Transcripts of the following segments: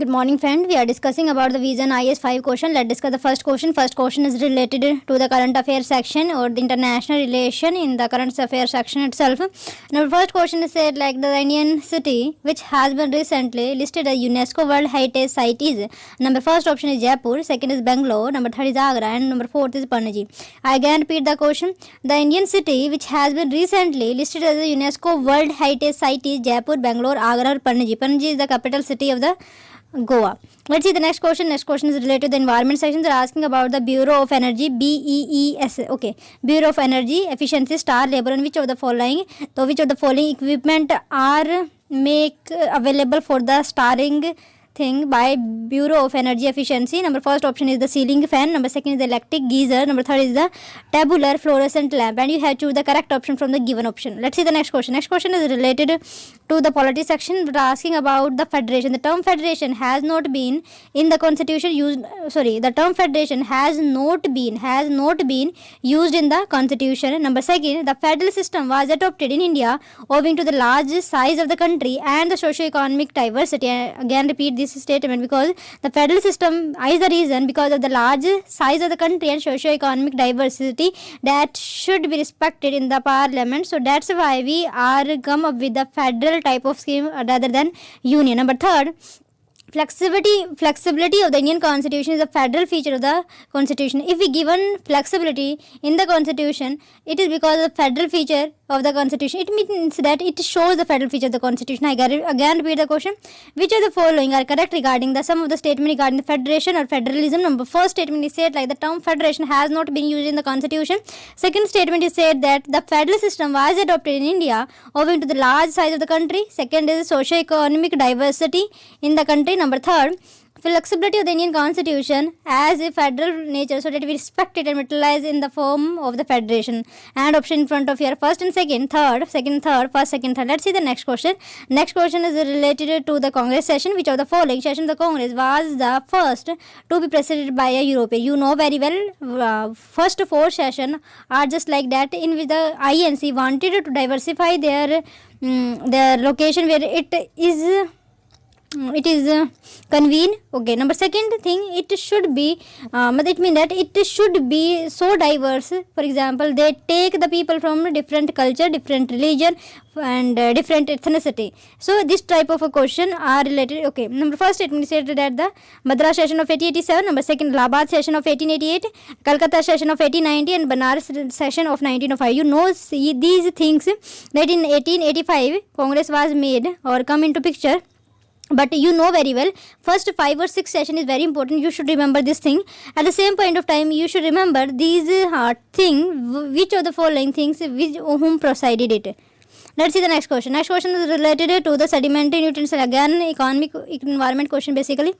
Good morning, friend. We are discussing about the Vision IS 5 question. Let's discuss the first question. First question is related to the current affairs section or the international relation in the current affairs section itself. Now, first question is said like the Indian city which has been recently listed as UNESCO World Heritage Site is. Number first option is Jaipur, second is Bangalore, number third is Agra, and number fourth is Panaji. I again repeat the question. The Indian city which has been recently listed as a UNESCO World Heritage Site is Jaipur, Bangalore, Agra, or Panaji. Panaji is the capital city of the Goa. Let's see the next question. Next question is related to the environment section. They're asking about the Bureau of Energy, BEES. Okay, Bureau of Energy Efficiency Star Labor on which of the following? So which of the following equipment are make available for the starring thing by Bureau of Energy Efficiency? Number first option is the ceiling fan. Number second is the electric geyser. Number third is the tabular fluorescent lamp. And you have to choose the correct option from the given option. Let's see the next question. Next question is related to the politics section. We're asking about the federation. The term federation has not been in the constitution used. The term federation has not been used in the constitution. Number second, the federal system was adopted in India owing to the large size of the country and the socio-economic diversity. Again, repeat this statement because the federal system is the reason because of the large size of the country and socio-economic diversity that should be respected in the parliament. So that's why we are come up with the federal type of scheme rather than union. Number third, flexibility of the Indian constitution is a federal feature of the constitution. If we given flexibility in the constitution, it is because of the federal feature of the constitution. It means that it shows the federal feature of the constitution. I again repeat the question. Which of the following are correct regarding the sum of the statement regarding the federation or federalism? Number first statement is said like the term federation has not been used in the constitution. Second statement is said that the federal system was adopted in India owing to the large size of the country. Second is socio-economic diversity in the country. Number third, flexibility of the Indian constitution as a federal nature so that we respect it and utilize in the form of the federation. And option in front of here, first and second, third, first, second, third. Let's see the next question. Next question is related to the Congress session. Which of the following session of the Congress was the first to be presided by a European? You know very well, first four sessions are just like that, in which the INC wanted to diversify their location where it is convened. Okay, number second thing, it should be it means that it should be so diverse. For example, they take the people from different culture, different religion and different ethnicity. So this type of a question are related. Okay, number first statement said that the Madras session of 1887, number second Allahabad session of 1888, Calcutta session of 1890 and Banaras session of 1905. You know these things that in 1885 Congress was made or come into picture. But you know very well, first 5 or 6 session is very important. You should remember this thing. At the same point of time, you should remember these thing, which of the following things, whom presided it. Let's see the next question. Next question is related to the sedimentary nutrients. Again, economic environment question basically.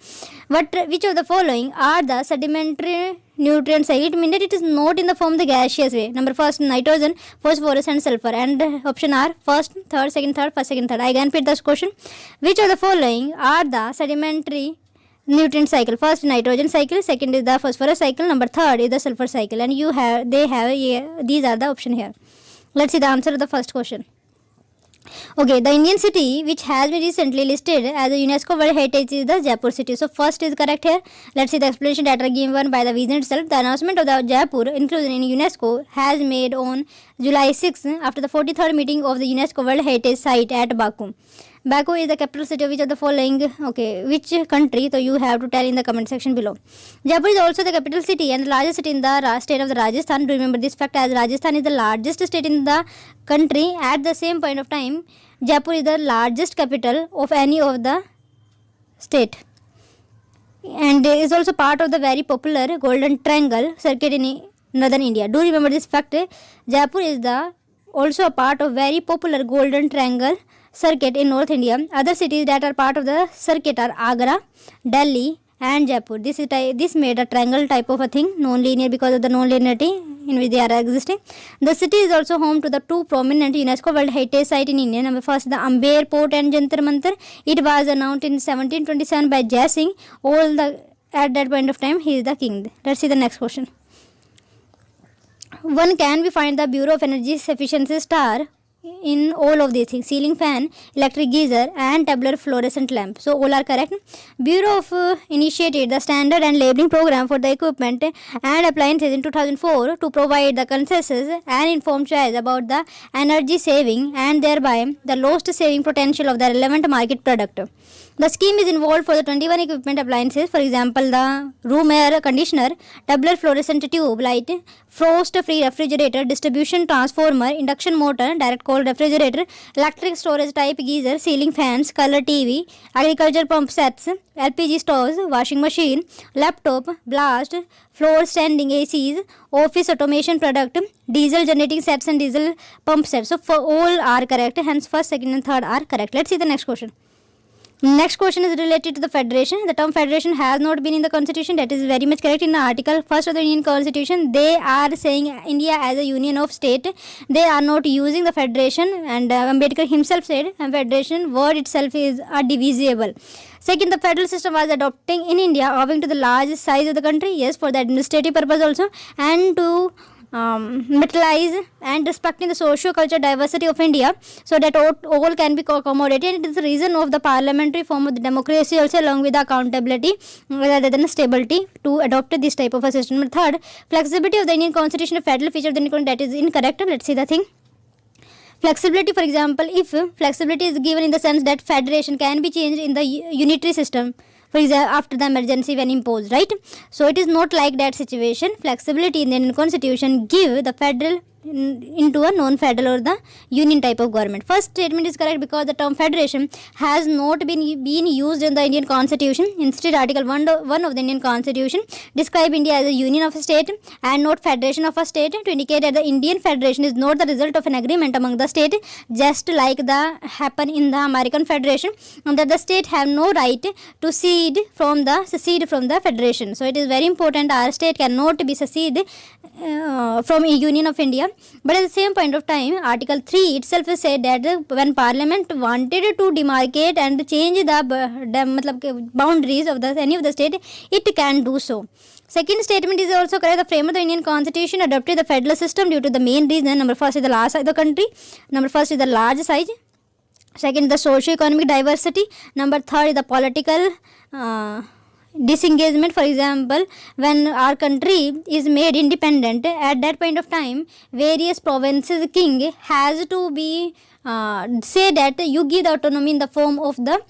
Which of the following are the sedimentary nutrients? It means that it is not in the form of the gaseous way. Number first, nitrogen, phosphorus and sulfur. And option are first, third, second, third, first, second, third. I again repeat this question. Which of the following are the sedimentary nutrient cycle? First, nitrogen cycle. Second is the phosphorus cycle. Number third is the sulfur cycle. And these are the option here. Let's see the answer to the first question. Okay, the Indian city which has been recently listed as a UNESCO World Heritage is the Jaipur city. So first is correct here. Let's see the explanation that are given by the vision itself. The announcement of the Jaipur inclusion in UNESCO has made on July 6 after the 43rd meeting of the UNESCO World Heritage Site at Baku. Baku is the capital city of which of the following? Okay, which country? So you have to tell in the comment section below. Jaipur is also the capital city and the largest city in the state of the Rajasthan. Remember this fact, as Rajasthan is the largest state in the country. At the same point of time, Jaipur is the largest capital of any of the state. And is also part of the very popular Golden Triangle circuit in northern India. Do remember this fact. Jaipur is the also a part of very popular Golden Triangle circuit in North India. Other cities that are part of the circuit are Agra, Delhi and Jaipur. This made a triangle type of a thing, non-linear because of the non-linearity in which they are existing. The city is also home to the two prominent UNESCO World Heritage Site in India. Number first, the Amber Port and Jantar Mantar. It was announced in 1727 by Jai Singh. At that point of time, he is the king. Let's see the next question. One can we find the Bureau of Energy Efficiency Star in all of these things: ceiling fan, electric geyser, and tubular fluorescent lamp. So all are correct. Bureau of initiated the standard and labeling program for the equipment and appliances in 2004 to provide the consensus and informed choice about the energy saving and thereby the lost saving potential of the relevant market product. The scheme is involved for the 21 equipment appliances, for example, the room air conditioner, tubular fluorescent tube light, frost-free refrigerator, distribution transformer, induction motor, direct cold refrigerator, electric storage type geyser, ceiling fans, color TV, agriculture pump sets, LPG stoves, washing machine, laptop, blast, floor standing ACs, office automation product, diesel generating sets and diesel pump sets. So for all are correct. Hence first, second and third are correct. Let's see the next question. Next question is related to the federation. The term federation has not been in the constitution. That is very much correct. In the article 1st of the Indian constitution, they are saying India as a union of state. They are not using the federation, and Ambedkar himself said federation word itself is divisible. Second, the federal system was adopting in India owing to the large size of the country. Yes, for the administrative purpose also, and to materialize and respecting the socio-cultural diversity of India, so that all can be accommodated. And it is the reason of the parliamentary form of the democracy also, along with the accountability rather than the stability, to adopt this type of a system. And third, flexibility of the Indian constitution, a federal feature of the Indian constitution, that is incorrect. Let's see the thing. Flexibility, for example, if flexibility is given in the sense that federation can be changed in the unitary system, for example, after the emergency when imposed, right? So it is not like that situation. Flexibility in the Indian constitution give the federal into a non-federal or the union type of government. First statement is correct because the term federation has not been used in the Indian constitution. Instead, article 1 of the Indian constitution describe India as a union of a state and not federation of a state, to indicate that the Indian federation is not the result of an agreement among the state, just like the happen in the American federation, and that the state have no right to secede from the federation. So it is very important our state cannot be secede from a union of India. But at the same point of time, article 3 itself said that when parliament wanted to demarcate and change the boundaries of any of the state, it can do so. Second statement is also correct. The frame of the Indian constitution adopted the federal system due to the main reason. Number first is the large size of the country. Number first is the large size. Second is the socio-economic diversity. Number third is the political disengagement. For example, when our country is made independent, at that point of time, various provinces king has to be say that you give the autonomy in the form of the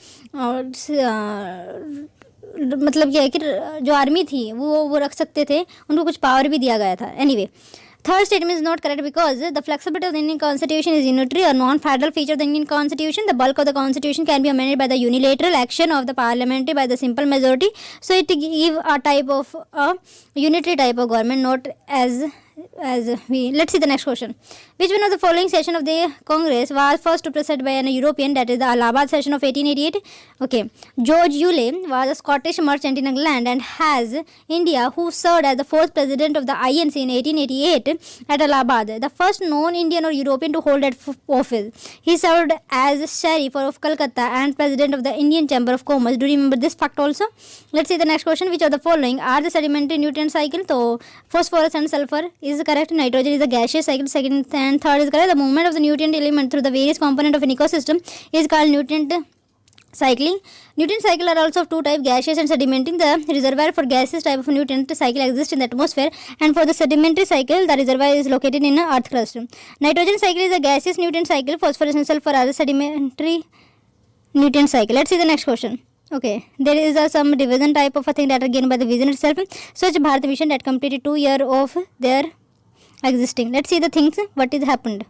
मतलब क्या है कि जो army थी वो रख सकते थे, उनको कुछ पावर भी दिया गया था. Anyway, third statement is not correct because the flexibility of the Indian constitution is unitary or non-federal feature of the Indian constitution. The bulk of the constitution can be amended by the unilateral action of the parliament by the simple majority. So it give a type of a unitary type of government, not as we. Let's see the next question. Which one of the following session of the Congress was first to preside by an European, that is the Allahabad session of 1888? Okay. George Yule was a Scottish merchant in England and has India, who served as the fourth president of the INC in 1888 at Allahabad, the first non-Indian or European to hold that office. He served as sheriff of Calcutta and president of the Indian Chamber of Commerce. Do you remember this fact also? Let's see the next question. Which of the following are the sedimentary nutrient cycle? So phosphorus and sulfur is correct. Nitrogen is the gaseous cycle. Second and third is correct. The movement of the nutrient element through the various components of an ecosystem is called nutrient cycling. Nutrient cycle are also of two types, gaseous and sedimentary. The reservoir for gaseous type of nutrient cycle exists in the atmosphere, and for the sedimentary cycle, the reservoir is located in an earth crust. Nitrogen cycle is a gaseous nutrient cycle. Phosphorus and sulfur are the sedimentary nutrient cycle. Let's see the next question. Okay, there is some division type of a thing that are given by the vision itself. Swachh Bharat mission that completed 2 years of their existing. Let's see the things what is happened.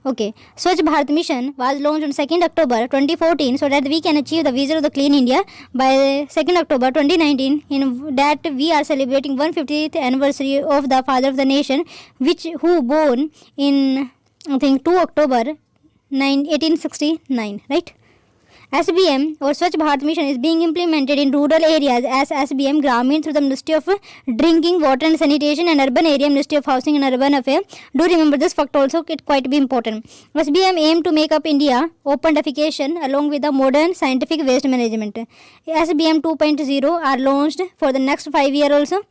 Okay, Swachh Bharat mission was launched on 2nd October 2014 so that we can achieve the vision of the clean India by 2nd October 2019. In that we are celebrating 150th anniversary of the father of the nation, who born in I think 2 October 1869, right? SBM or Swachh Bharat mission is being implemented in rural areas as SBM Gramin through the Ministry of Drinking Water and Sanitation, and urban area Ministry of Housing and Urban Affairs. Do remember this fact also, it quite be important. SBM aim to make up India open defecation along with the modern scientific waste management. SBM 2.0 are launched for the next 5 years also.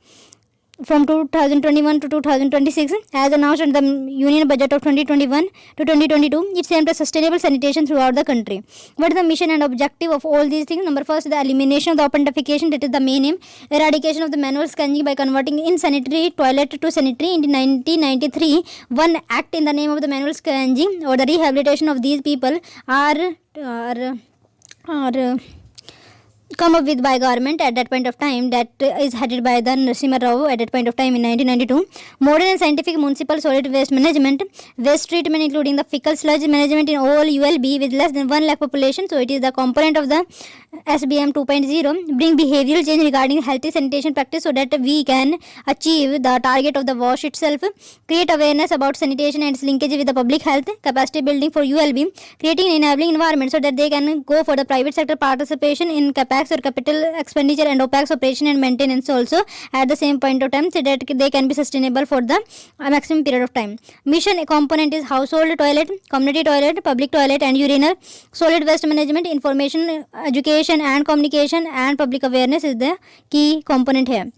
from 2021 to 2026 as announced in the Union Budget of 2021 to 2022. It's aimed at sustainable sanitation throughout the country. What is the mission and objective of all these things? Number first, the elimination of the open defecation, that is the main aim. Eradication of the manual scavenging by converting insanitary toilet to sanitary. In 1993, one act in the name of the manual scavenging or the rehabilitation of these people are come up with by government at that point of time, that is headed by the Narasimha Rao at that point of time in 1992. Modern and scientific municipal solid waste management, waste treatment including the fecal sludge management in all ULB with less than 1 lakh population. So it is the component of the SBM 2.0. Bring behavioral change regarding healthy sanitation practice so that we can achieve the target of the WASH itself. Create awareness about sanitation and its linkage with the public health. Capacity building for ULB, creating an enabling environment so that they can go for the private sector participation in CAPEX or capital expenditure and OPEX operation and maintenance also at the same point of time, so that they can be sustainable for the maximum period of time. Mission component is household toilet, community toilet, public toilet and urinal, solid waste management, information, education and communication and public awareness is the key component here.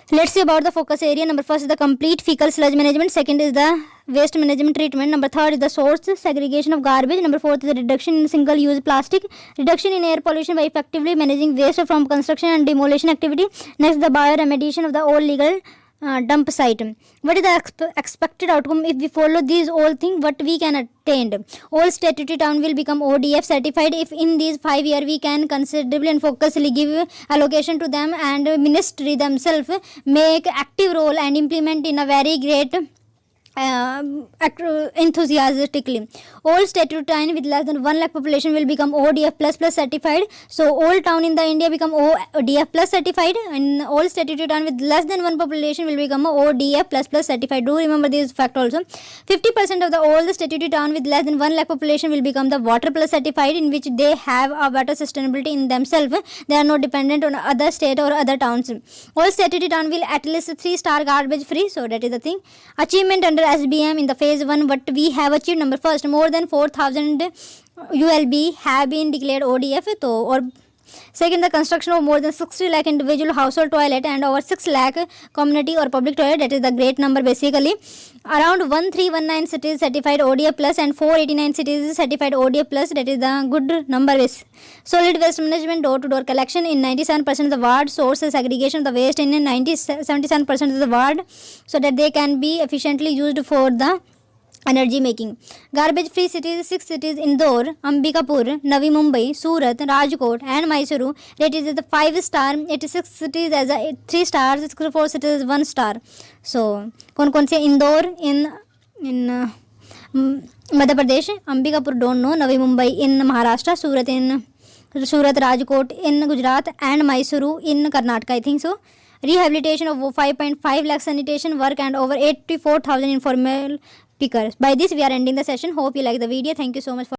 Let's see about the focus area. Number first is the complete fecal sludge management. Second is the waste management treatment. Number third is the source segregation of garbage. Number fourth is the reduction in single use plastic. Reduction in air pollution by effectively managing waste from construction and demolition activity. Next, the bioremediation of the all legal dump site. What is the expected outcome if we follow these all things? What we can attain? All statutory town will become ODF certified if in these 5 years we can considerably and focusedly give allocation to them, and ministry themselves make active role and implement in a very great enthusiastically. All statutory town with less than 1 lakh population will become ODF plus certified. So all town in the India become ODF plus certified, and all statutory town with less than 1 population will become ODF plus certified. Do remember this fact also. 50% of the all the statutory town with less than 1 lakh population will become the water plus certified, in which they have a better sustainability in themselves. They are not dependent on other state or other towns. All statutory town will at least 3-star garbage free. So that is the thing. Achievement under SBM in the phase 1, what we have achieved. Number first, more than 4,000 ULB have been declared ODF. Or second, the construction of more than 60 lakh individual household toilet and over 6 lakh community or public toilet. That is the great number basically. Around 1319 cities certified ODF plus and 489 cities certified ODF plus. That is the good number. Solid waste management, door to door collection in 97% of the ward. Source segregation of the waste in 77% of the ward, so that they can be efficiently used for the energy making. Garbage free cities, 6 cities: Indore, Ambikapur, Navi Mumbai, Surat, Rajkot and Mysuru rated as the 5-star, 86 cities as a 3 stars, 64 cities 1 star. So कौन से? Indore in Madhya Pradesh, Ambikapur don't know, Navi Mumbai in Maharashtra, Surat Rajkot in Gujarat and Mysuru in Karnataka, I think so. Rehabilitation of 5.5 lakh sanitation work and over 84,000 informal pickers. By this we are ending the session. Hope you like the video. Thank you so much for